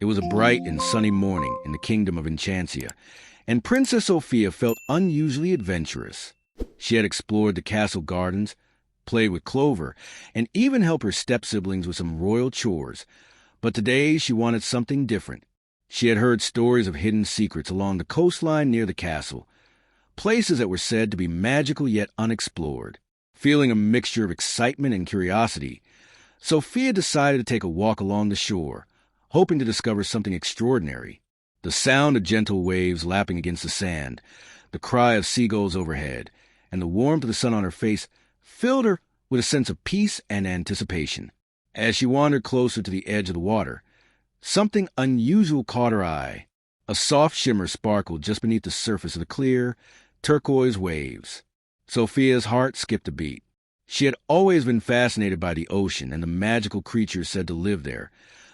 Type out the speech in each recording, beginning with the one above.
It was a bright and sunny morning in the kingdom of Enchantia, and Princess Sofia felt unusually adventurous. She had explored the castle gardens, played with Clover, and even helped her step-siblings with some royal chores. But today she wanted something different. She had heard stories of hidden secrets along the coastline near the castle, places that were said to be magical yet unexplored. Feeling a mixture of excitement and curiosity, Sofia decided to take a walk along the shore, hoping to discover something extraordinary. The sound of gentle waves lapping against the sand, the cry of seagulls overhead, and the warmth of the sun on her face filled her with a sense of peace and anticipation. As she wandered closer to the edge of the water, something unusual caught her eye. A soft shimmer sparkled just beneath the surface of the clear, turquoise waves. Sofia's heart skipped a beat. She had always been fascinated by the ocean and the magical creatures said to live there,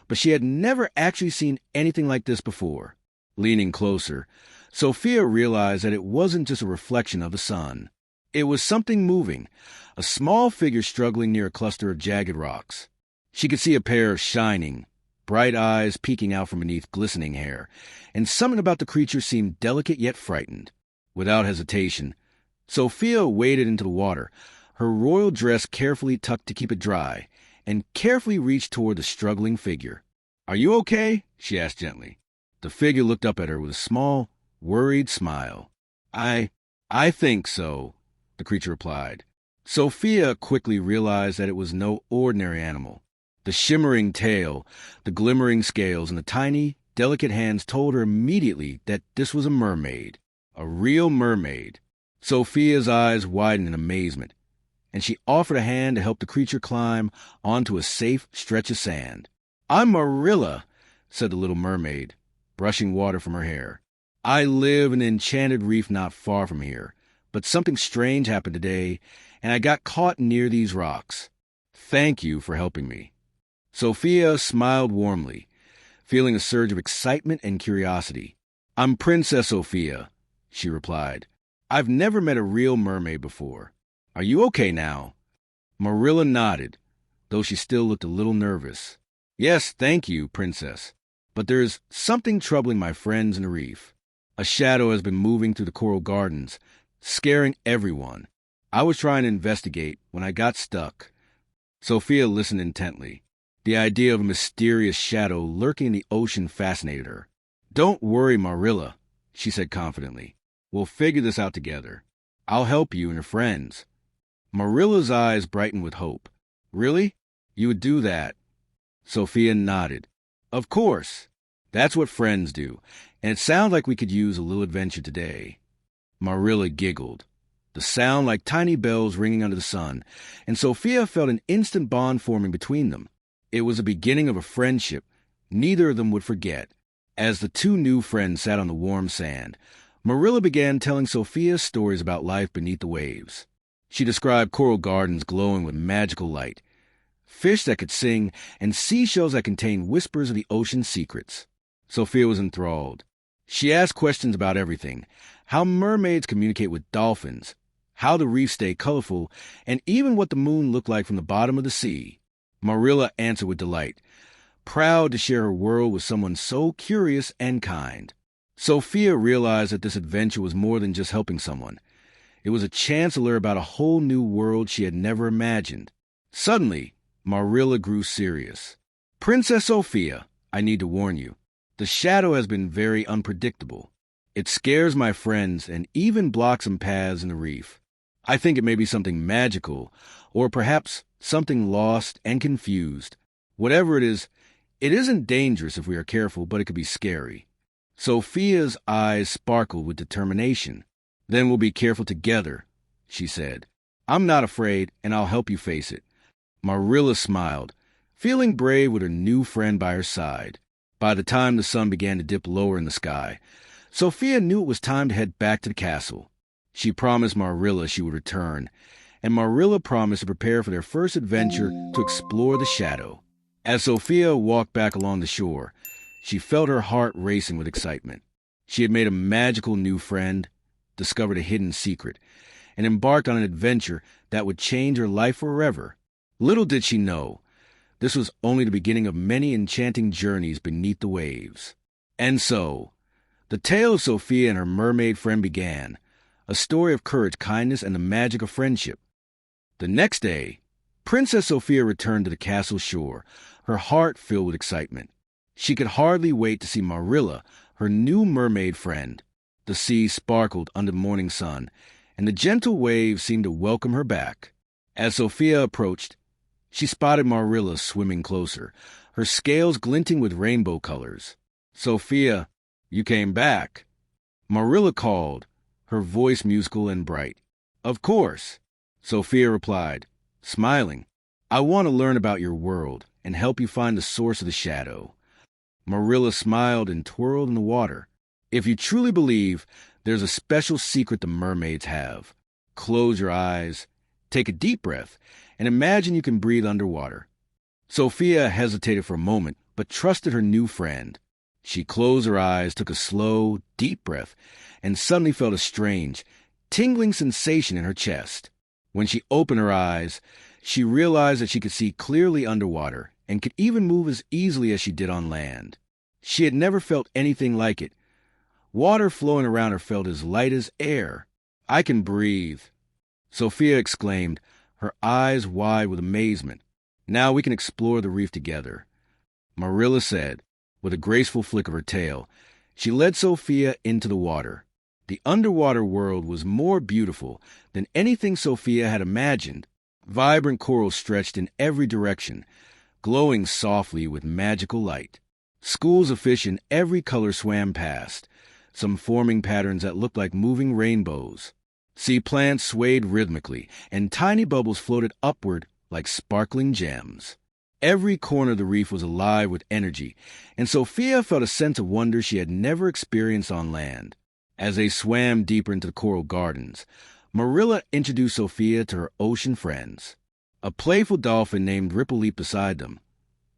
but she had never actually seen anything like this before. Leaning closer, Sofia realized that it wasn't just a reflection of the sun. It was something moving, a small figure struggling near a cluster of jagged rocks. She could see a pair of shining, bright eyes peeking out from beneath glistening hair, and something about the creature seemed delicate yet frightened. Without hesitation, Sofia waded into the water, her royal dress carefully tucked to keep it dry, and carefully reached toward the struggling figure. "Are you okay?" she asked gently. The figure looked up at her with a small, worried smile. I think so," the creature replied. Sofia quickly realized that it was no ordinary animal. The shimmering tail, the glimmering scales, and the tiny, delicate hands told her immediately that this was a mermaid, a real mermaid. Sofia's eyes widened in amazement, and she offered a hand to help the creature climb onto a safe stretch of sand. "I'm Marilla," said the little mermaid, brushing water from her hair. "I live in an enchanted reef not far from here, but something strange happened today, and I got caught near these rocks. Thank you for helping me." Sofia smiled warmly, feeling a surge of excitement and curiosity. "I'm Princess Sofia," she replied. "I've never met a real mermaid before. Are you okay now?" Marilla nodded, though she still looked a little nervous. "Yes, thank you, Princess. But there's something troubling my friends in the reef. A shadow has been moving through the coral gardens, scaring everyone. I was trying to investigate when I got stuck." Sofia listened intently. The idea of a mysterious shadow lurking in the ocean fascinated her. "Don't worry, Marilla," she said confidently. "We'll figure this out together. I'll help you and your friends." Marilla's eyes brightened with hope. "Really? You would do that?" Sofia nodded. "Of course. That's what friends do, and it sounds like we could use a little adventure today." Marilla giggled, the sound like tiny bells ringing under the sun, and Sofia felt an instant bond forming between them. It was the beginning of a friendship neither of them would forget. As the two new friends sat on the warm sand, Marilla began telling Sofia stories about life beneath the waves. She described coral gardens glowing with magical light, fish that could sing, and seashells that contained whispers of the ocean's secrets. Sofia was enthralled. She asked questions about everything: how mermaids communicate with dolphins, how the reefs stay colorful, and even what the moon looked like from the bottom of the sea. Marilla answered with delight, proud to share her world with someone so curious and kind. Sofia realized that this adventure was more than just helping someone. It was a chance to learn about a whole new world she had never imagined. Suddenly, Marilla grew serious. "Princess Sofia, I need to warn you. The shadow has been very unpredictable. It scares my friends and even blocks some paths in the reef. I think it may be something magical, or perhaps something lost and confused. Whatever it isn't dangerous if we are careful, but it could be scary." Sofia's eyes sparkled with determination. "Then we'll be careful together," she said. "I'm not afraid, and I'll help you face it." Marilla smiled, feeling brave with her new friend by her side. By the time the sun began to dip lower in the sky, Sofia knew it was time to head back to the castle. She promised Marilla she would return, and Marilla promised to prepare for their first adventure to explore the shadow. As Sofia walked back along the shore, she felt her heart racing with excitement. She had made a magical new friend, discovered a hidden secret, and embarked on an adventure that would change her life forever. Little did she know, This was only the beginning of many enchanting journeys beneath the waves. And so, the tale of Sofia and her mermaid friend began, a story of courage, kindness, and the magic of friendship. The next day, Princess Sofia returned to the castle shore, her heart filled with excitement. She could hardly wait to see Marilla, her new mermaid friend. The sea sparkled under the morning sun, and the gentle waves seemed to welcome her back. As Sofia approached, she spotted Marilla swimming closer, her scales glinting with rainbow colors. "Sofia, you came back," Marilla called, her voice musical and bright. "Of course," Sofia replied, smiling. "I want to learn about your world and help you find the source of the shadow." Marilla smiled and twirled in the water. "If you truly believe there's a special secret the mermaids have, close your eyes, take a deep breath, and imagine you can breathe underwater." Sofia hesitated for a moment, but trusted her new friend. She closed her eyes, took a slow, deep breath, and suddenly felt a strange, tingling sensation in her chest. When she opened her eyes, she realized that she could see clearly underwater and could even move as easily as she did on land. She had never felt anything like it. Water flowing around her felt as light as air. "I can breathe," Sofia exclaimed, her eyes wide with amazement. "Now we can explore the reef together," Marilla said, with a graceful flick of her tail. She led Sofia into the water. The underwater world was more beautiful than anything Sofia had imagined. Vibrant coral stretched in every direction, glowing softly with magical light. Schools of fish in every color swam past, some forming patterns that looked like moving rainbows. Sea plants swayed rhythmically, and tiny bubbles floated upward like sparkling gems. Every corner of the reef was alive with energy, and Sofia felt a sense of wonder she had never experienced on land. As they swam deeper into the coral gardens, Marilla introduced Sofia to her ocean friends. A playful dolphin named Ripple leaped beside them,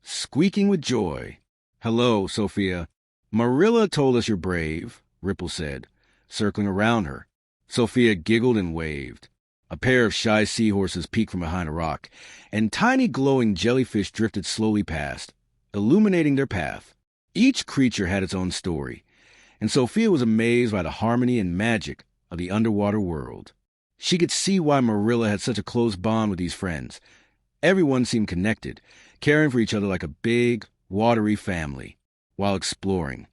squeaking with joy. "Hello, Sofia. Marilla told us you're brave," Ripple said, circling around her. Sofia giggled and waved. A pair of shy seahorses peeked from behind a rock, and tiny glowing jellyfish drifted slowly past, illuminating their path. Each creature had its own story, and Sofia was amazed by the harmony and magic of the underwater world. She could see why Marilla had such a close bond with these friends. Everyone seemed connected, caring for each other like a big, watery family. While exploring,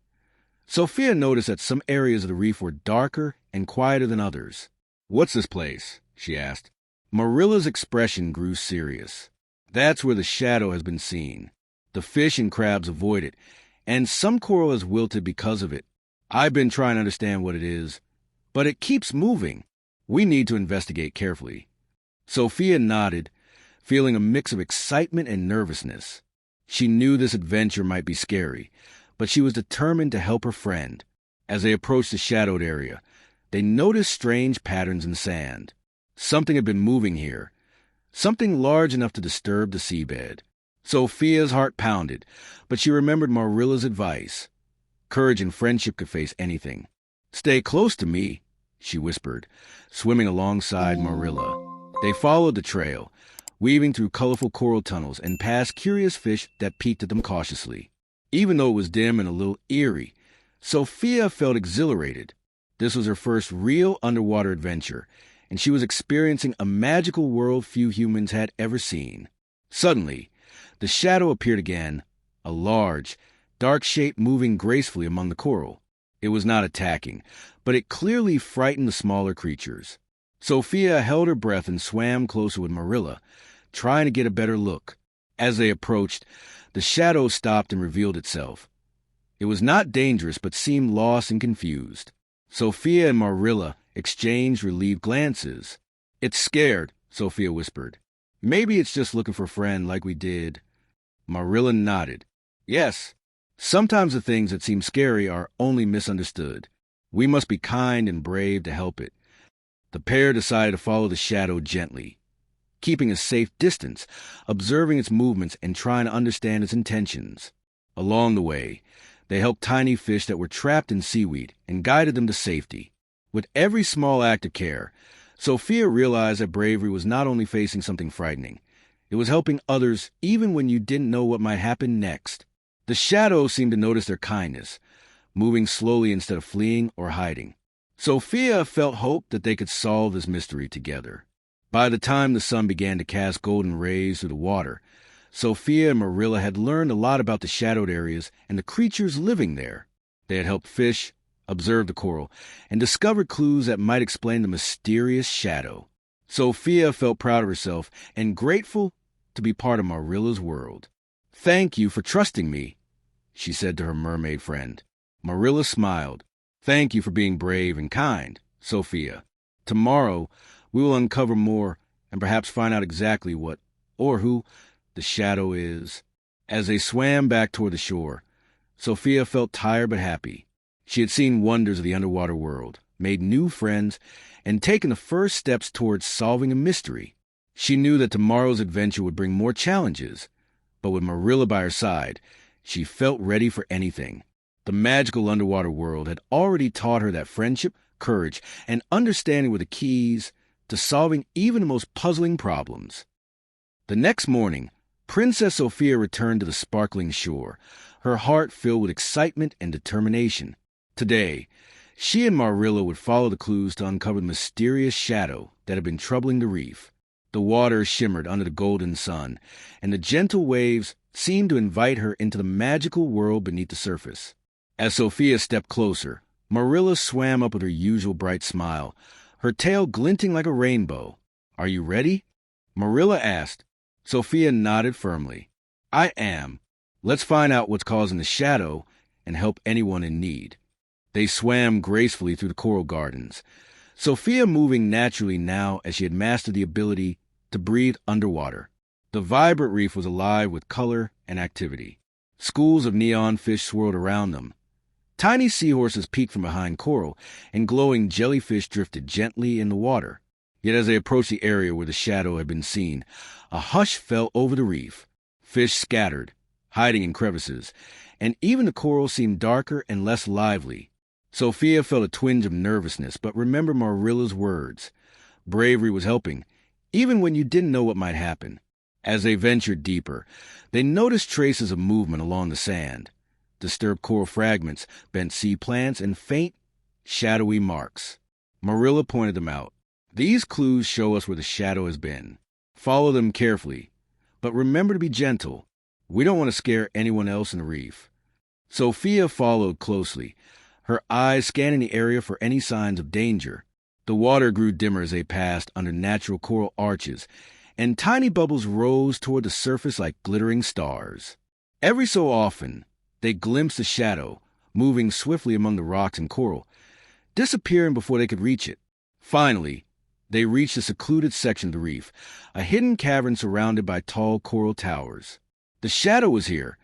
Sofia noticed that some areas of the reef were darker and quieter than others. "What's this place?" she asked. Marilla's expression grew serious. "That's where the shadow has been seen. The fish and crabs avoid it, and some coral has wilted because of it. I've been trying to understand what it is, but it keeps moving. We need to investigate carefully." Sofia nodded, feeling a mix of excitement and nervousness. She knew this adventure might be scary, but she was determined to help her friend. As they approached the shadowed area, they noticed strange patterns in sand. Something had been moving here, something large enough to disturb the seabed. Sofia's heart pounded, but she remembered Marilla's advice. Courage and friendship could face anything. "Stay close to me," she whispered, swimming alongside Marilla. They followed the trail, weaving through colorful coral tunnels and past curious fish that peeked at them cautiously. Even though it was dim and a little eerie, Sofia felt exhilarated. This was her first real underwater adventure, and she was experiencing a magical world few humans had ever seen. Suddenly, the shadow appeared again, a large, dark shape moving gracefully among the coral. It was not attacking, but it clearly frightened the smaller creatures. Sofia held her breath and swam closer with Marilla, trying to get a better look. As they approached, the shadow stopped and revealed itself. It was not dangerous, but seemed lost and confused. Sofia and Marilla exchanged relieved glances. "It's scared," Sofia whispered. "Maybe it's just looking for a friend like we did." Marilla nodded. "Yes, sometimes the things that seem scary are only misunderstood. We must be kind and brave to help it." The pair decided to follow the shadow gently, keeping a safe distance, observing its movements and trying to understand its intentions. Along the way, they helped tiny fish that were trapped in seaweed and guided them to safety. With every small act of care, Sofia realized that bravery was not only facing something frightening, It was helping others even when you didn't know what might happen next. The shadow seemed to notice their kindness, moving slowly instead of fleeing or hiding. Sofia felt hope that they could solve this mystery together. By the time the sun began to cast golden rays through the water, Sofia and Marilla had learned a lot about the shadowed areas and the creatures living there. They had helped fish, observed the coral, and discovered clues that might explain the mysterious shadow. Sofia felt proud of herself and grateful to be part of Marilla's world. "Thank you for trusting me," she said to her mermaid friend. Marilla smiled. "Thank you for being brave and kind, Sofia. Tomorrow we will uncover more and perhaps find out exactly what, or who, the shadow is." As they swam back toward the shore, Sofia felt tired but happy. She had seen wonders of the underwater world, made new friends, and taken the first steps towards solving a mystery. She knew that tomorrow's adventure would bring more challenges, but with Marilla by her side, she felt ready for anything. The magical underwater world had already taught her that friendship, courage, and understanding were the keys to solving even the most puzzling problems. The next morning, Princess Sofia returned to the sparkling shore, her heart filled with excitement and determination. Today, she and Marilla would follow the clues to uncover the mysterious shadow that had been troubling the reef. The water shimmered under the golden sun, and the gentle waves seemed to invite her into the magical world beneath the surface. As Sofia stepped closer, Marilla swam up with her usual bright smile, her tail glinting like a rainbow. "Are you ready?" Marilla asked. Sofia nodded firmly. "I am. Let's find out what's causing the shadow and help anyone in need." They swam gracefully through the coral gardens, Sofia moving naturally now as she had mastered the ability to breathe underwater. The vibrant reef was alive with color and activity. Schools of neon fish swirled around them. Tiny seahorses peeked from behind coral, and glowing jellyfish drifted gently in the water. Yet as they approached the area where the shadow had been seen, a hush fell over the reef. Fish scattered, hiding in crevices, and even the coral seemed darker and less lively. Sofia felt a twinge of nervousness, but remembered Marilla's words. Bravery was helping, even when you didn't know what might happen. As they ventured deeper, they noticed traces of movement along the sand. Disturbed coral fragments, bent sea plants, and faint, shadowy marks. Marilla pointed them out. "These clues show us where the shadow has been. Follow them carefully, but remember to be gentle. We don't want to scare anyone else in the reef." Sofia followed closely, her eyes scanning the area for any signs of danger. The water grew dimmer as they passed under natural coral arches, and tiny bubbles rose toward the surface like glittering stars. Every so often, they glimpsed a shadow, moving swiftly among the rocks and coral, disappearing before they could reach it. Finally, they reached a secluded section of the reef, a hidden cavern surrounded by tall coral towers. The shadow was here,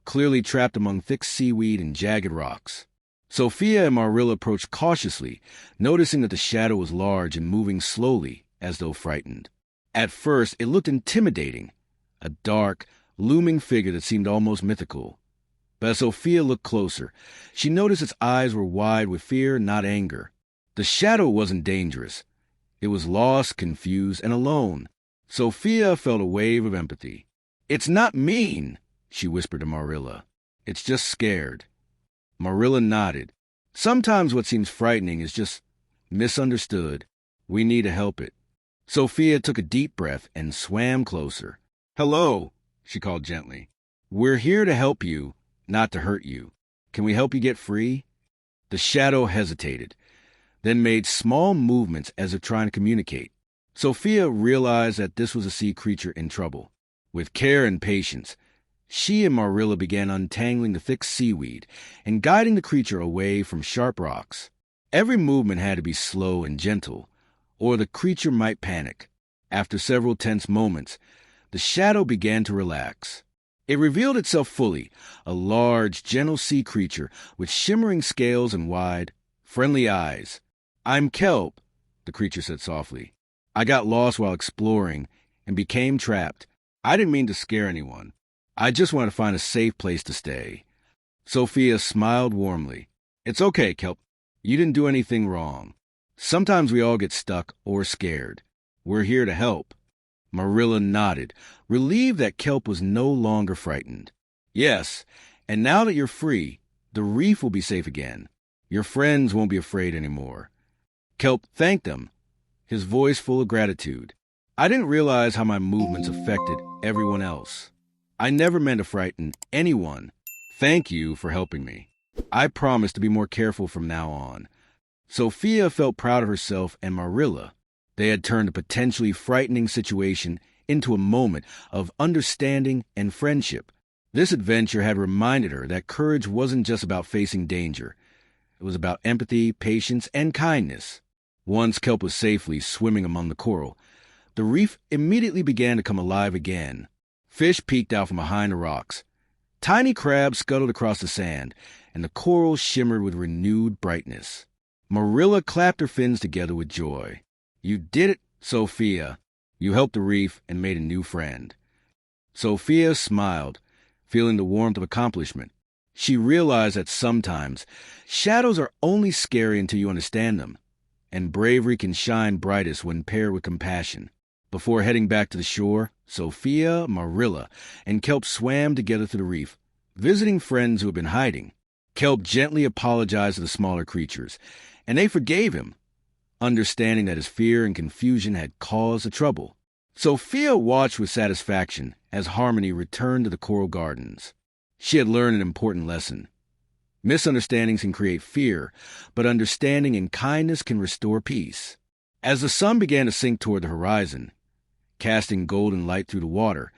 clearly trapped among thick seaweed and jagged rocks. Sofia and Marilla approached cautiously, noticing that the shadow was large and moving slowly, as though frightened. At first, it looked intimidating, a dark, looming figure that seemed almost mythical. But as Sofia looked closer, she noticed its eyes were wide with fear, not anger. The shadow wasn't dangerous. It was lost, confused, and alone. Sofia felt a wave of empathy. "It's not mean," she whispered to Marilla. "It's just scared." Marilla nodded. "Sometimes what seems frightening is just misunderstood. We need to help it." Sofia took a deep breath and swam closer. "Hello," she called gently. "We're here to help you, not to hurt you. Can we help you get free?" The shadow hesitated, then made small movements as if trying to communicate. Sofia realized that this was a sea creature in trouble. With care and patience, she and Marilla began untangling the thick seaweed and guiding the creature away from sharp rocks. Every movement had to be slow and gentle, or the creature might panic. After several tense moments, the shadow began to relax. It revealed itself fully, a large, gentle sea creature with shimmering scales and wide, friendly eyes. "I'm Kelp," the creature said softly. "I got lost while exploring and became trapped. I didn't mean to scare anyone. I just wanted to find a safe place to stay." Sofia smiled warmly. "It's okay, Kelp. You didn't do anything wrong. Sometimes we all get stuck or scared. We're here to help." Marilla nodded, relieved that Kelp was no longer frightened. Yes, and now that you're free, the reef will be safe again. Your friends won't be afraid anymore. Kelp thanked them, his voice full of gratitude. I didn't realize how my movements affected everyone else. I never meant to frighten anyone. Thank you for helping me. I promise to be more careful from now on. Sofia felt proud of herself and Marilla. They had turned a potentially frightening situation into a moment of understanding and friendship. This adventure had reminded her that courage wasn't just about facing danger. It was about empathy, patience, and kindness. Once Kelp was safely swimming among the coral, the reef immediately began to come alive again. Fish peeked out from behind the rocks. Tiny crabs scuttled across the sand, and the coral shimmered with renewed brightness. Marilla clapped her fins together with joy. You did it, Sofia. You helped the reef and made a new friend. Sofia smiled, feeling the warmth of accomplishment. She realized that sometimes shadows are only scary until you understand them, and bravery can shine brightest when paired with compassion. Before heading back to the shore, Sofia, Marilla, and Kelp swam together to the reef, visiting friends who had been hiding. Kelp gently apologized to the smaller creatures, and they forgave him, understanding that his fear and confusion had caused the trouble. Sofia watched with satisfaction as Harmony returned to the coral gardens. She had learned an important lesson. Misunderstandings can create fear, but understanding and kindness can restore peace. As the sun began to sink toward the horizon, casting golden light through the water,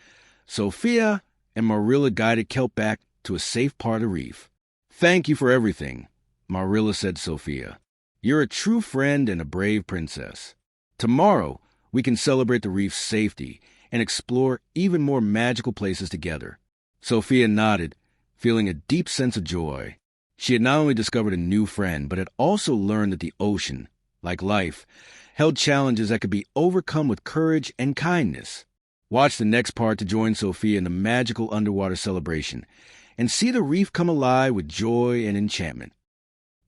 Sofia and Marilla guided Kelp back to a safe part of the reef. Thank you for everything, Marilla said to Sofia. You're a true friend and a brave princess. Tomorrow, we can celebrate the reef's safety and explore even more magical places together. Sofia nodded, feeling a deep sense of joy. She had not only discovered a new friend, but had also learned that the ocean, like life, held challenges that could be overcome with courage and kindness. Watch the next part to join Sofia in the magical underwater celebration and see the reef come alive with joy and enchantment.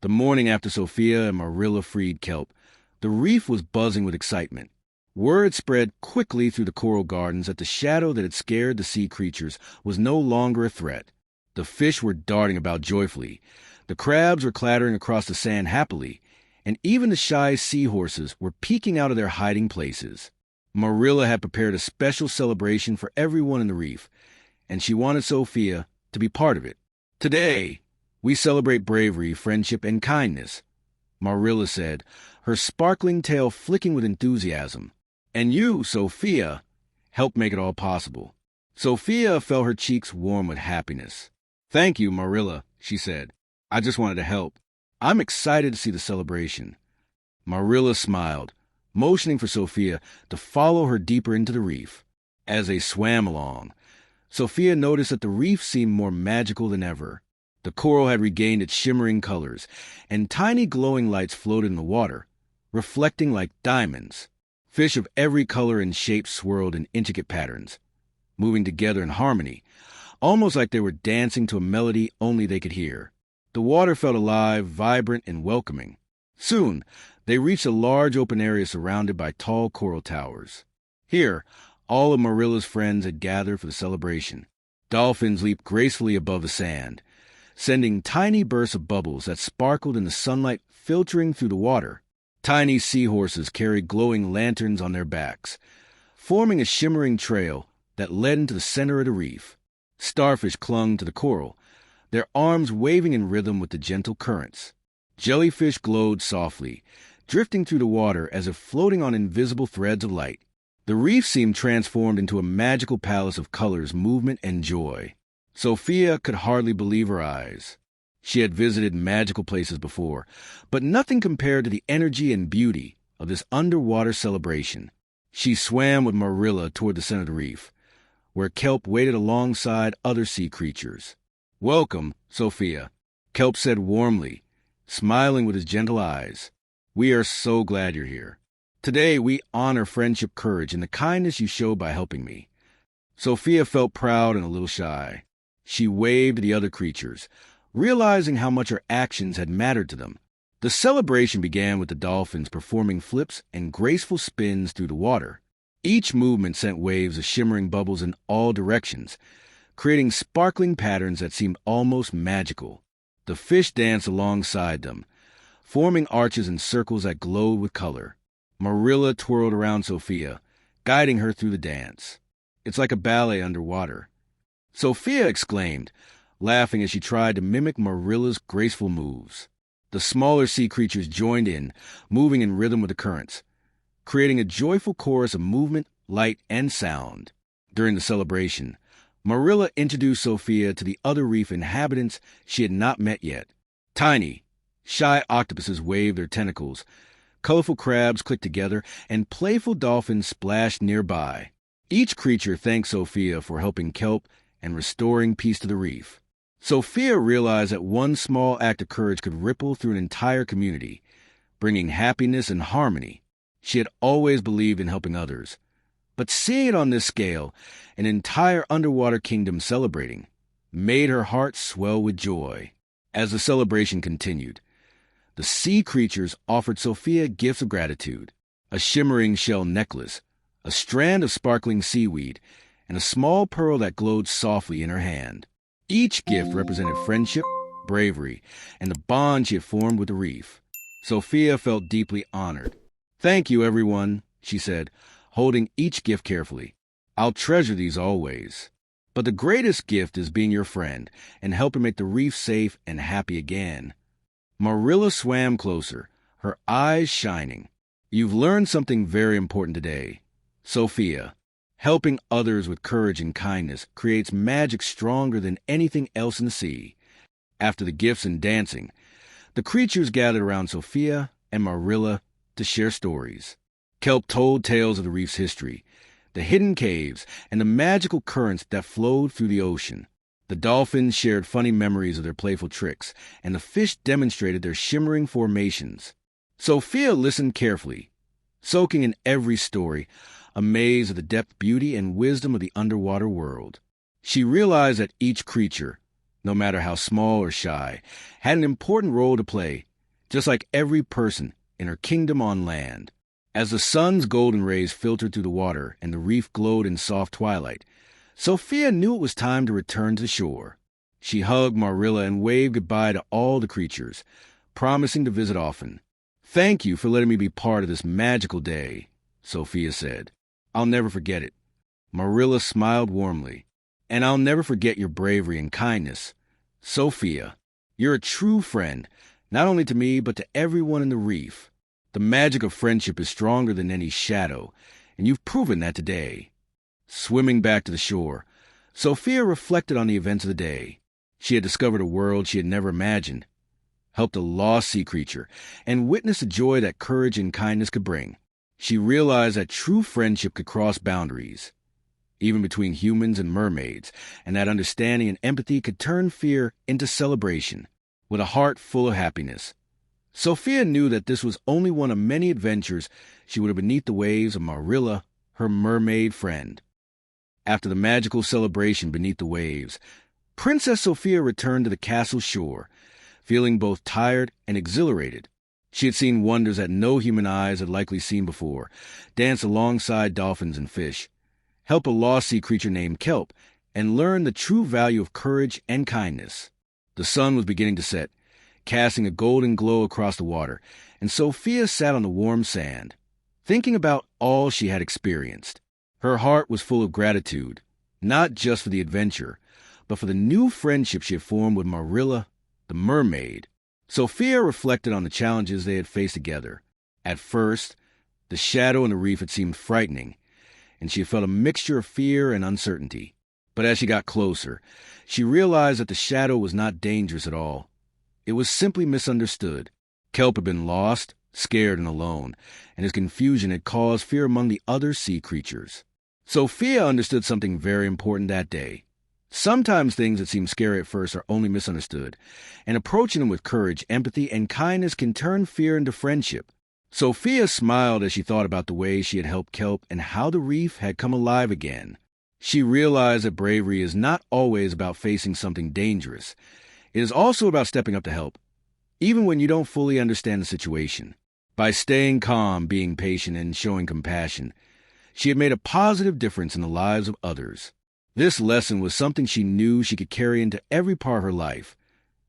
The morning after Sofia and Marilla freed Kelp, the reef was buzzing with excitement. Word spread quickly through the coral gardens that the shadow that had scared the sea creatures was no longer a threat. The fish were darting about joyfully, the crabs were clattering across the sand happily, and even the shy seahorses were peeking out of their hiding places. Marilla had prepared a special celebration for everyone in the reef, and she wanted Sofia to be part of it. Today, we celebrate bravery, friendship, and kindness, Marilla said, her sparkling tail flicking with enthusiasm. And you, Sofia, helped make it all possible. Sofia felt her cheeks warm with happiness. Thank you, Marilla, she said. I just wanted to help. I'm excited to see the celebration. Marilla smiled, motioning for Sofia to follow her deeper into the reef. As they swam along, Sofia noticed that the reef seemed more magical than ever. The coral had regained its shimmering colors, and tiny glowing lights floated in the water, reflecting like diamonds. Fish of every color and shape swirled in intricate patterns, moving together in harmony, almost like they were dancing to a melody only they could hear. The water felt alive, vibrant, and welcoming. Soon, they reached a large open area surrounded by tall coral towers. Here, all of Marilla's friends had gathered for the celebration. Dolphins leaped gracefully above the sand, sending tiny bursts of bubbles that sparkled in the sunlight filtering through the water. Tiny seahorses carried glowing lanterns on their backs, forming a shimmering trail that led into the center of the reef. Starfish clung to the coral, their arms waving in rhythm with the gentle currents. Jellyfish glowed softly, drifting through the water as if floating on invisible threads of light. The reef seemed transformed into a magical palace of colors, movement, and joy. Sofia could hardly believe her eyes. She had visited magical places before, but nothing compared to the energy and beauty of this underwater celebration. She swam with Marilla toward the center of the reef, where Kelp waited alongside other sea creatures. Welcome, Sofia, Kelp said warmly, smiling with his gentle eyes. We are so glad you're here. Today we honor friendship, courage, and the kindness you showed by helping me. Sofia felt proud and a little shy. She waved to the other creatures, realizing how much her actions had mattered to them. The celebration began with the dolphins performing flips and graceful spins through the water. Each movement sent waves of shimmering bubbles in all directions, creating sparkling patterns that seemed almost magical. The fish danced alongside them, forming arches and circles that glowed with color. Marilla twirled around Sofia, guiding her through the dance. "It's like a ballet underwater," Sofia exclaimed, laughing as she tried to mimic Marilla's graceful moves. The smaller sea creatures joined in, moving in rhythm with the currents, creating a joyful chorus of movement, light, and sound. During the celebration, Marilla introduced Sofia to the other reef inhabitants she had not met yet. Tiny, shy octopuses waved their tentacles, colorful crabs clicked together, and playful dolphins splashed nearby. Each creature thanked Sofia for helping kelp and restoring peace to the reef. Sofia realized that one small act of courage could ripple through an entire community, bringing happiness and harmony. She had always believed in helping others, but seeing it on this scale, an entire underwater kingdom celebrating, made her heart swell with joy. As the celebration continued, the sea creatures offered Sofia gifts of gratitude: a shimmering shell necklace, a strand of sparkling seaweed, and a small pearl that glowed softly in her hand. Each gift represented friendship, bravery, and the bond she had formed with the reef. Sofia felt deeply honored. "Thank you, everyone," she said, holding each gift carefully. "I'll treasure these always. But the greatest gift is being your friend and helping make the reef safe and happy again." Marilla swam closer, her eyes shining. "You've learned something very important today, Sofia. Helping others with courage and kindness creates magic stronger than anything else in the sea." After the gifts and dancing, the creatures gathered around Sofia and Marilla to share stories. Kelp told tales of the reef's history, the hidden caves, and the magical currents that flowed through the ocean. The dolphins shared funny memories of their playful tricks, and the fish demonstrated their shimmering formations. Sofia listened carefully, soaking in every story, amazed at the depth, beauty, and wisdom of the underwater world. She realized that each creature, no matter how small or shy, had an important role to play, just like every person in her kingdom on land. As the sun's golden rays filtered through the water and the reef glowed in soft twilight, Sofia knew it was time to return to shore. She hugged Marilla and waved goodbye to all the creatures, promising to visit often. "Thank you for letting me be part of this magical day," Sofia said. "I'll never forget it." Marilla smiled warmly. "And I'll never forget your bravery and kindness. Sofia, you're a true friend, not only to me but to everyone in the reef. The magic of friendship is stronger than any shadow, and you've proven that today." Swimming back to the shore, Sofia reflected on the events of the day. She had discovered a world she had never imagined, helped a lost sea creature, and witnessed the joy that courage and kindness could bring. She realized that true friendship could cross boundaries, even between humans and mermaids, and that understanding and empathy could turn fear into celebration. With a heart full of happiness, Sofia knew that this was only one of many adventures she would have beneath the waves of Marilla, her mermaid friend. After the magical celebration beneath the waves, Princess Sofia returned to the castle shore, feeling both tired and exhilarated. She had seen wonders that no human eyes had likely seen before, dance alongside dolphins and fish, help a lost sea creature named Kelp, and learn the true value of courage and kindness. The sun was beginning to set, casting a golden glow across the water, and Sofia sat on the warm sand, thinking about all she had experienced. Her heart was full of gratitude, not just for the adventure, but for the new friendship she had formed with Marilla, the mermaid. Sofia reflected on the challenges they had faced together. At first, the shadow in the reef had seemed frightening, and she felt a mixture of fear and uncertainty. But as she got closer, she realized that the shadow was not dangerous at all. It was simply misunderstood. Kelp had been lost, scared, and alone, and his confusion had caused fear among the other sea creatures. Sofia understood something very important that day. Sometimes things that seem scary at first are only misunderstood, and approaching them with courage, empathy, and kindness can turn fear into friendship. Sofia smiled as she thought about the way she had helped Kelp and how the reef had come alive again. She realized that bravery is not always about facing something dangerous. It is also about stepping up to help, even when you don't fully understand the situation. By staying calm, being patient, and showing compassion, she had made a positive difference in the lives of others. This lesson was something she knew she could carry into every part of her life,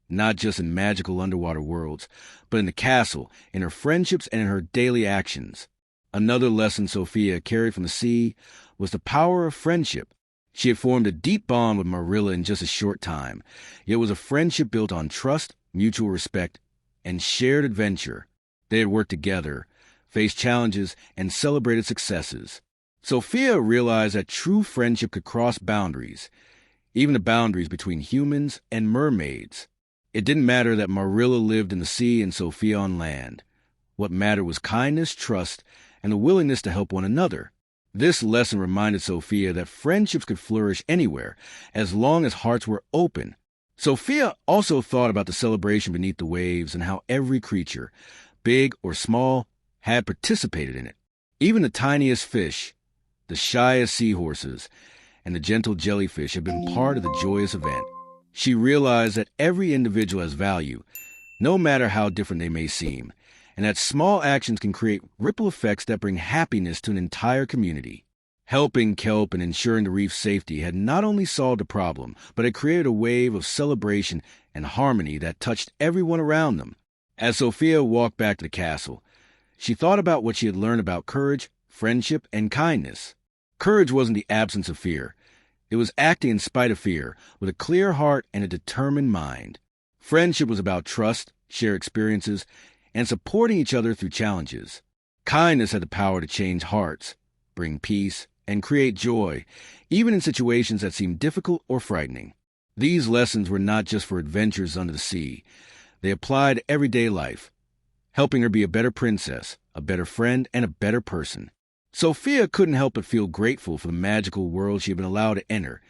not just in magical underwater worlds, but in the castle, in her friendships, and in her daily actions. Another lesson Sofia carried from the sea was the power of friendship. She had formed a deep bond with Marilla in just a short time. It was a friendship built on trust, mutual respect, and shared adventure. They had worked together, faced challenges, and celebrated successes. Sofia realized that true friendship could cross boundaries, even the boundaries between humans and mermaids. It didn't matter that Marilla lived in the sea and Sofia on land. What mattered was kindness, trust, and the willingness to help one another. This lesson reminded Sofia that friendships could flourish anywhere, as long as hearts were open. Sofia also thought about the celebration beneath the waves and how every creature, big or small, had participated in it. Even the tiniest fish, the shyest seahorses, and the gentle jellyfish had been part of the joyous event. She realized that every individual has value, no matter how different they may seem, and that small actions can create ripple effects that bring happiness to an entire community. Helping kelp and ensuring the reef's safety had not only solved a problem, but had created a wave of celebration and harmony that touched everyone around them. As Sofia walked back to the castle, she thought about what she had learned about courage, friendship, and kindness. Courage wasn't the absence of fear. It was acting in spite of fear, with a clear heart and a determined mind. Friendship was about trust, shared experiences, and supporting each other through challenges. Kindness had the power to change hearts, bring peace, and create joy, even in situations that seemed difficult or frightening. These lessons were not just for adventures under the sea. They applied to everyday life, helping her be a better princess, a better friend, and a better person. Sofia couldn't help but feel grateful for the magical world she had been allowed to enter,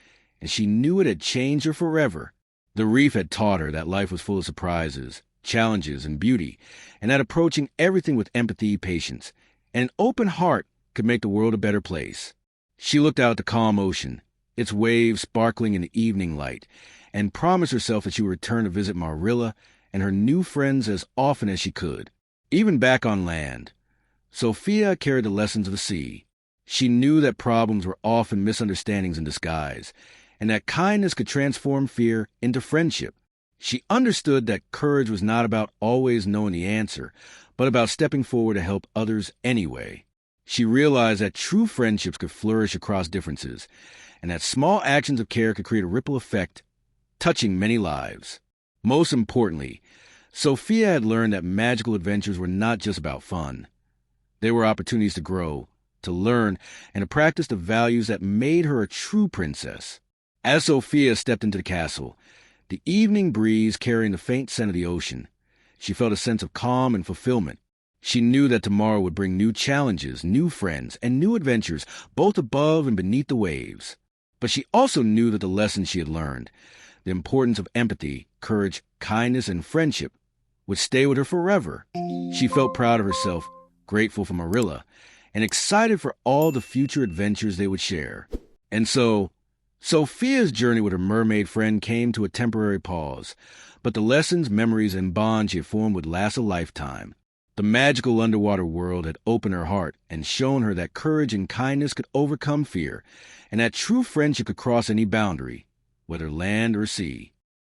and she knew it had changed her forever. The reef had taught her that life was full of surprises, challenges, and beauty, and that approaching everything with empathy, patience, and an open heart could make the world a better place. She looked out at the calm ocean, its waves sparkling in the evening light, and promised herself that she would return to visit Marilla and her new friends as often as she could. Even back on land, Sofia carried the lessons of the sea. She knew that problems were often misunderstandings in disguise, and that kindness could transform fear into friendship. She understood that courage was not about always knowing the answer, but about stepping forward to help others anyway. She realized that true friendships could flourish across differences, and that small actions of care could create a ripple effect, touching many lives. Most importantly, Sofia had learned that magical adventures were not just about fun. They were opportunities to grow, to learn, and to practice the values that made her a true princess. As Sofia stepped into the castle, the evening breeze carrying the faint scent of the ocean, she felt a sense of calm and fulfillment. She knew that tomorrow would bring new challenges, new friends, and new adventures, both above and beneath the waves. But she also knew that the lessons she had learned, the importance of empathy, courage, kindness, and friendship, would stay with her forever. She felt proud of herself, grateful for Marilla, and excited for all the future adventures they would share. And so, Sofia's journey with her mermaid friend came to a temporary pause, but the lessons, memories, and bonds she had formed would last a lifetime. The magical underwater world had opened her heart and shown her that courage and kindness could overcome fear, and that true friendship could cross any boundary, whether land or sea.